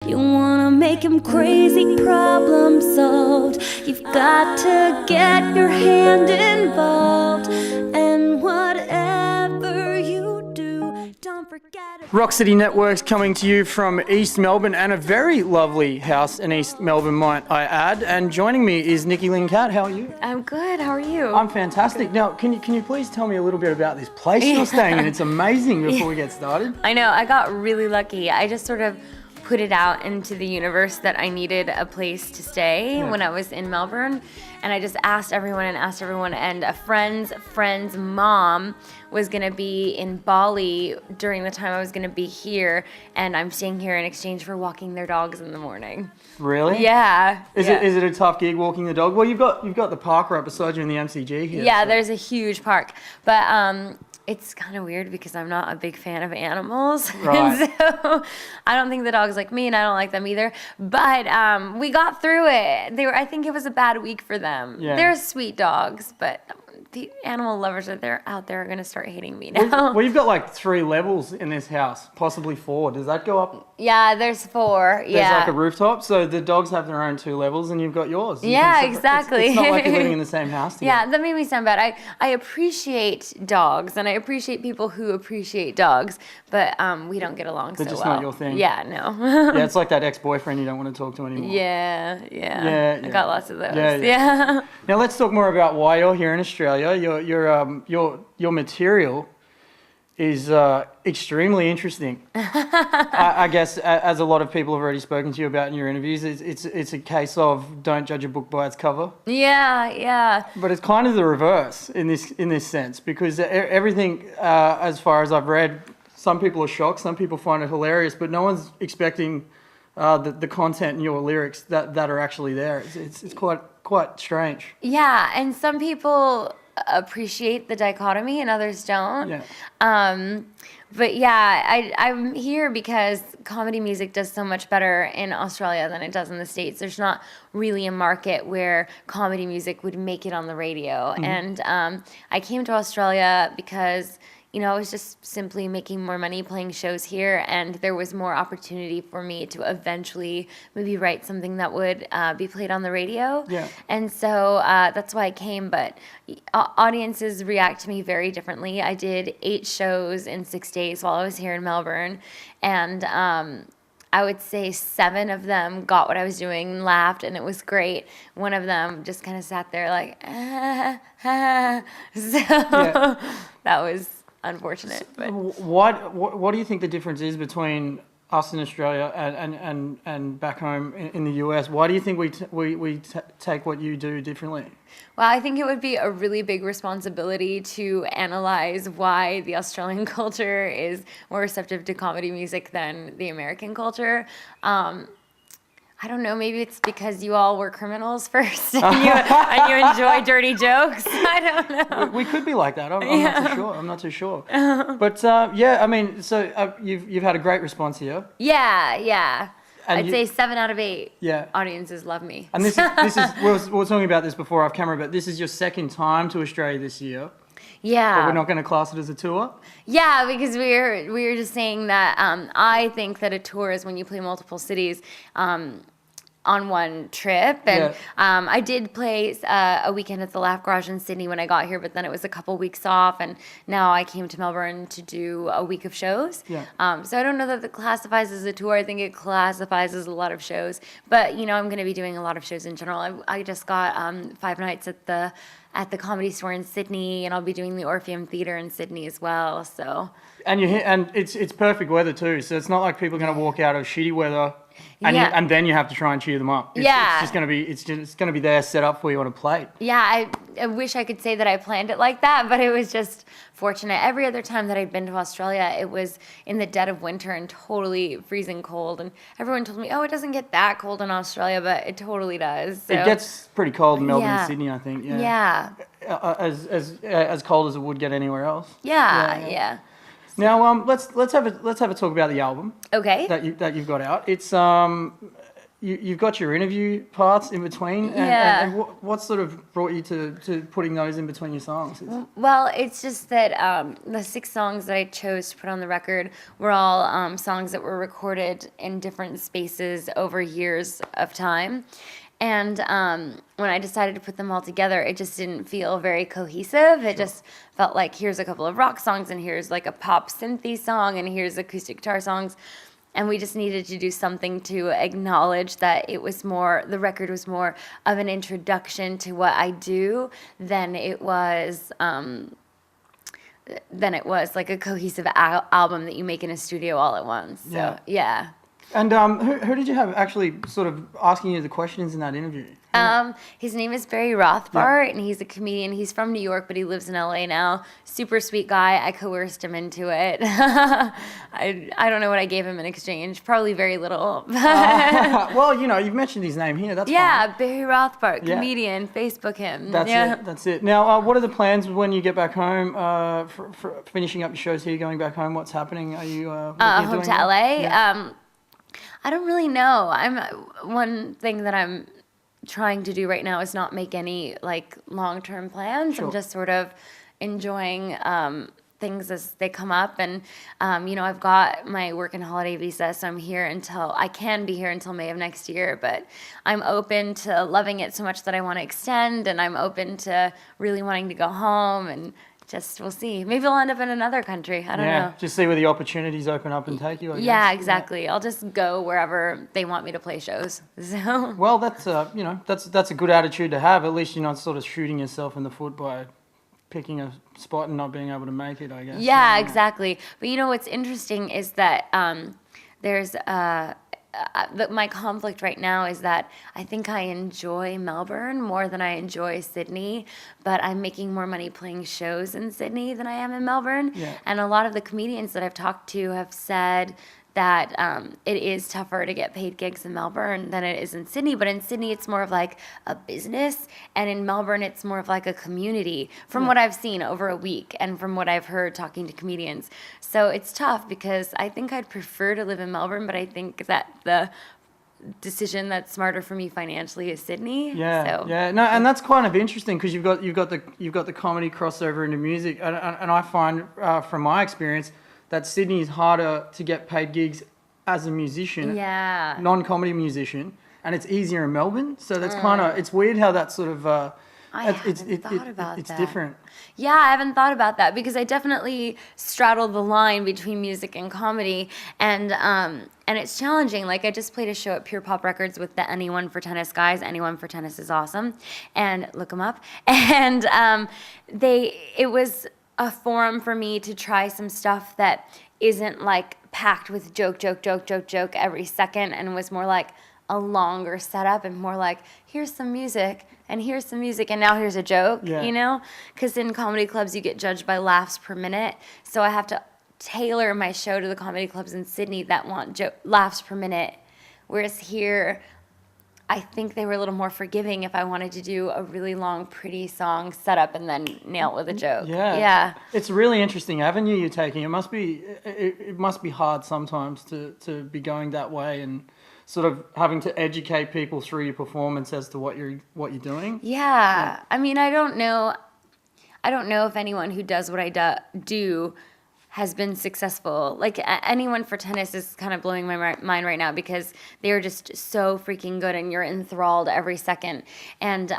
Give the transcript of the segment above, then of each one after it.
You wanna make him crazy, problem solved. You've got to get your hand involved. And whatever you do, don't forget it. Rock City Networks coming to you from East Melbourne, and a very lovely house in East Melbourne, might I add. And joining me is Nikki Lynn Katt. How are you? I'm good. How are you? I'm fantastic. Now, can you please tell me a little bit about this place you're staying in? It's amazing before we get started. I know. I got really lucky. I just sort of put it out into the universe that I needed a place to stay when I was in Melbourne. And I just asked everyone, and a friend's mom was gonna be in Bali during the time I was gonna be here, and I'm staying here in exchange for walking their dogs in the morning. Really? Yeah. Is it a tough gig walking the dog? Well, you've got the park right beside you in the MCG here. Yeah, so. there's a huge park, but it's kind of weird because I'm not a big fan of animals. Right. And so I don't think the dogs like me, and I don't like them either. But we got through it. I think it was a bad week for them. Yeah. They're sweet dogs, but the animal lovers out there are going to start hating me now. Well, you've got like 3 levels in this house, possibly 4. Does that go up? Yeah, there's 4. There's yeah. like a rooftop, so the dogs have their own 2 levels, and you've got yours. Yeah, exactly. It's not like you're living in the same house together. Yeah, that made me sound bad. I appreciate dogs, and I appreciate people who appreciate dogs, but we don't get along so well. They're just not your thing. Yeah, no. Yeah, it's like that ex-boyfriend you don't want to talk to anymore. Yeah. I got lots of those. Yeah. Now let's talk more about why you're here in Australia. Your material is extremely interesting. I guess, as a lot of people have already spoken to you about in your interviews, it's a case of don't judge a book by its cover. Yeah. But it's kind of the reverse in this sense, because everything, as far as I've read, some people are shocked, some people find it hilarious, but no one's expecting the content in your lyrics that are actually there. It's quite strange. Yeah, and some people appreciate the dichotomy and others don't. Yeah. But yeah, I'm here because comedy music does so much better in Australia than it does in the States. There's not really a market where comedy music would make it on the radio. Mm-hmm. And I came to Australia because, I was just simply making more money playing shows here, and there was more opportunity for me to eventually maybe write something that would be played on the radio. Yeah. And so that's why I came, but audiences react to me very differently. I did 8 shows in 6 days while I was here in Melbourne, and I would say 7 of them got what I was doing and laughed, and it was great. One of them just kind of sat there like, So that was unfortunate. But what do you think the difference is between us in Australia and back home in the US? Why do you think we take what you do differently? Well, I think it would be a really big responsibility to analyze why the Australian culture is more receptive to comedy music than the American culture. I don't know, maybe it's because you all were criminals first and you enjoy dirty jokes. I don't know. We could be like that. I'm not too sure. But I mean, so you've had a great response here. Yeah. And I'd say 7 out of 8 Yeah. audiences love me. And this is we were talking about this before off camera, but this is your second time to Australia this year. Yeah. But we're not going to class it as a tour? Yeah, because we were just saying that I think that a tour is when you play multiple cities on one trip. And I did play a weekend at the Laugh Garage in Sydney when I got here, but then it was a couple weeks off, and now I came to Melbourne to do a week of shows. Yeah. So I don't know that it classifies as a tour. I think it classifies as a lot of shows. But, I'm going to be doing a lot of shows in general. I just got 5 nights at the Comedy Store in Sydney, and I'll be doing the Orpheum Theatre in Sydney as well. So. And it's perfect weather too, so it's not like people are going to walk out of shitty weather and then you have to try and cheer them up. It's just going to be there set up for you on a plate. Yeah, I wish I could say that I planned it like that, but it was just fortunate. Every other time that I'd been to Australia, it was in the dead of winter and totally freezing cold, and everyone told me, it doesn't get that cold in Australia, but it totally does. So. It gets pretty cold in Melbourne and Sydney, I think. Yeah. As cold as it would get anywhere else. Yeah. Now let's have a talk about the album. Okay. That you've got out. It's you've got your interview parts in between. And what sort of brought you to putting those in between your songs? Well, it's just that the 6 songs that I chose to put on the record were all songs that were recorded in different spaces over years of time. And when I decided to put them all together, it just didn't feel very cohesive. It just felt like here's a couple of rock songs, and here's like a pop synthy song, and here's acoustic guitar songs. And we just needed to do something to acknowledge that the record was more of an introduction to what I do than it was like a cohesive album that you make in a studio all at once. So, yeah. And who did you have actually sort of asking you the questions in that interview? His name is Barry Rothbart, and he's a comedian. He's from New York, but he lives in LA now. Super sweet guy. I coerced him into it. I don't know what I gave him in exchange. Probably very little. Well, you've mentioned his name here. That's fine. Barry Rothbart, comedian. Facebook him. That's it. Now, what are the plans when you get back home? For finishing up your shows here, going back home, what's happening? Are you home to LA? Yeah. I don't really know. One thing that I'm trying to do right now is not make any like long-term plans. Sure. I'm just sort of enjoying things as they come up, and I've got my work and holiday visa, so I can be here until May of next year, but I'm open to loving it so much that I want to extend, and I'm open to really wanting to go home, and just we'll see. Maybe I'll end up in another country. I don't know. Just see where the opportunities open up and take you. I guess. Yeah, exactly. I'll just go wherever they want me to play shows. So. Well, that's that's a good attitude to have. At least you're not sort of shooting yourself in the foot by picking a spot and not being able to make it, I guess. Yeah, exactly. But what's interesting is that there's my conflict right now is that I think I enjoy Melbourne more than I enjoy Sydney, but I'm making more money playing shows in Sydney than I am in Melbourne. Yeah. And a lot of the comedians that I've talked to have said that it is tougher to get paid gigs in Melbourne than it is in Sydney. But in Sydney, it's more of like a business. And in Melbourne, it's more of like a community from what I've seen over a week and from what I've heard talking to comedians. So it's tough because I think I'd prefer to live in Melbourne, but I think that the decision that's smarter for me financially is Sydney. No, and that's kind of interesting because you've got the comedy crossover into music, and I find from my experience that Sydney is harder to get paid gigs as a musician, non-comedy musician, and it's easier in Melbourne. So that's kind of, it's weird how that sort of, it's different. Yeah, I haven't thought about that because I definitely straddle the line between music and comedy, and it's challenging. Like I just played a show at Pure Pop Records with the Anyone for Tennis guys. Anyone for Tennis is awesome, and look them up. And it was a forum for me to try some stuff that isn't like packed with joke every second, and was more like a longer setup and more like here's some music and now here's a joke, because in comedy clubs you get judged by laughs per minute, so I have to tailor my show to the comedy clubs in Sydney that want laughs per minute, whereas here I think they were a little more forgiving if I wanted to do a really long, pretty song setup and then nail it with a joke. Yeah. It's a really interesting avenue you're taking. It must be hard sometimes to be going that way and sort of having to educate people through your performance as to what you're doing. Yeah. I mean, I don't know if anyone who does what I do has been successful. Like Anyone for Tennis is kind of blowing my mind right now because they're just so freaking good and you're enthralled every second. And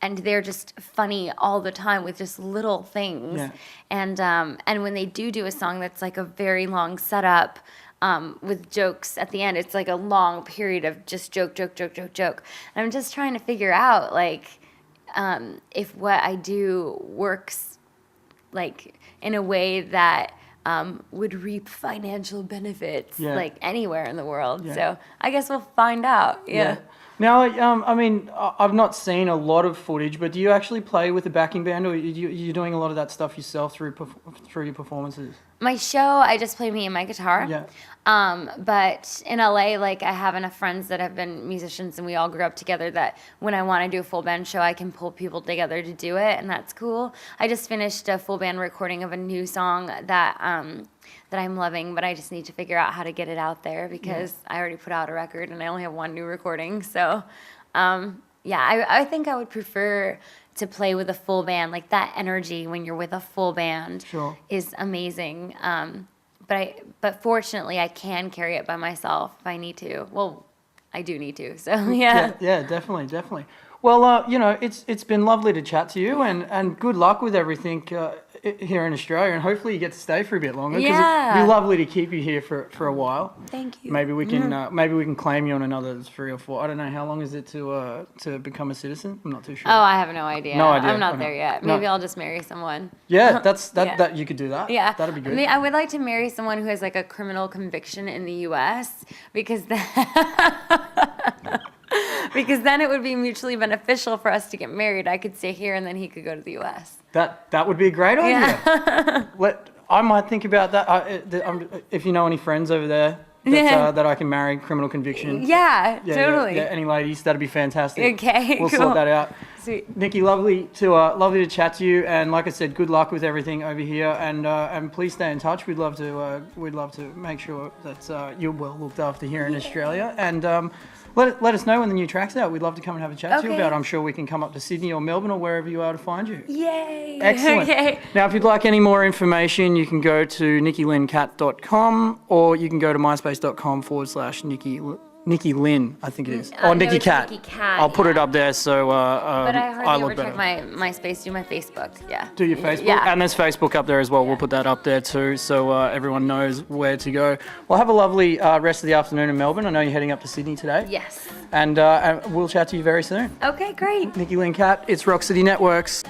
they're just funny all the time with just little things. Yeah. And when they do a song that's like a very long setup with jokes at the end, it's like a long period of just joke. And I'm just trying to figure out like if what I do works like in a way that would reap financial benefits like anywhere in the world. Yeah. So I guess we'll find out. Yeah. Now, I mean, I've not seen a lot of footage, but do you actually play with a backing band, or are you doing a lot of that stuff yourself through your performances? My show, I just play me and my guitar. Yeah. But in LA, like I have enough friends that have been musicians and we all grew up together that when I want to do a full band show, I can pull people together to do it, and that's cool. I just finished a full band recording of a new song that I'm loving, but I just need to figure out how to get it out there because I already put out a record and I only have one new recording. So, I think I would prefer to play with a full band. Like that energy when you're with a full band is amazing. But fortunately, I can carry it by myself if I need to. Well, I do need to. So Yeah, definitely. Well, it's been lovely to chat to you, and good luck with everything here in Australia, and hopefully you get to stay for a bit longer. Because it'd be lovely to keep you here for a while. Thank you. Maybe we can claim you on another 3 or 4. I don't know how long is it to become a citizen. I'm not too sure. Oh, I have no idea. No idea. I'm not there yet. Maybe I'll just marry someone. Yeah, that you could do that. Yeah, that'd be good. I would like to marry someone who has like a criminal conviction in the U.S. because because then it would be mutually beneficial for us to get married. I could stay here and then he could go to the U.S. That would be a great idea. Yeah. I might think about that. If you know any friends over there that I can marry, criminal conviction. Yeah, totally. Yeah, any ladies, that'd be fantastic. Okay, we'll cool. sort that out. Sweet. Nikki, lovely to chat to you, and like I said, good luck with everything over here, and please stay in touch. We'd love to make sure that you're well looked after here in Australia, and let us know when the new track's out. We'd love to come and have a chat to you about it. I'm sure we can come up to Sydney or Melbourne or wherever you are to find you. Yay! Excellent. Okay. Now, if you'd like any more information, you can go to NikkiLynnKatt.com, or you can go to myspace.com/Nikki Lynn, I think it is. Or Nikki Katt. Nikki Katt. I'll put it up there so but I hardly ever better. check my MySpace, do my Facebook. Yeah. Do your Facebook? Yeah. And there's Facebook up there as well. We'll put that up there too so everyone knows where to go. Well, have a lovely rest of the afternoon in Melbourne. I know you're heading up to Sydney today. Yes. And we'll chat to you very soon. Okay, great. Nikki Lynn Katt, it's Rock City Networks.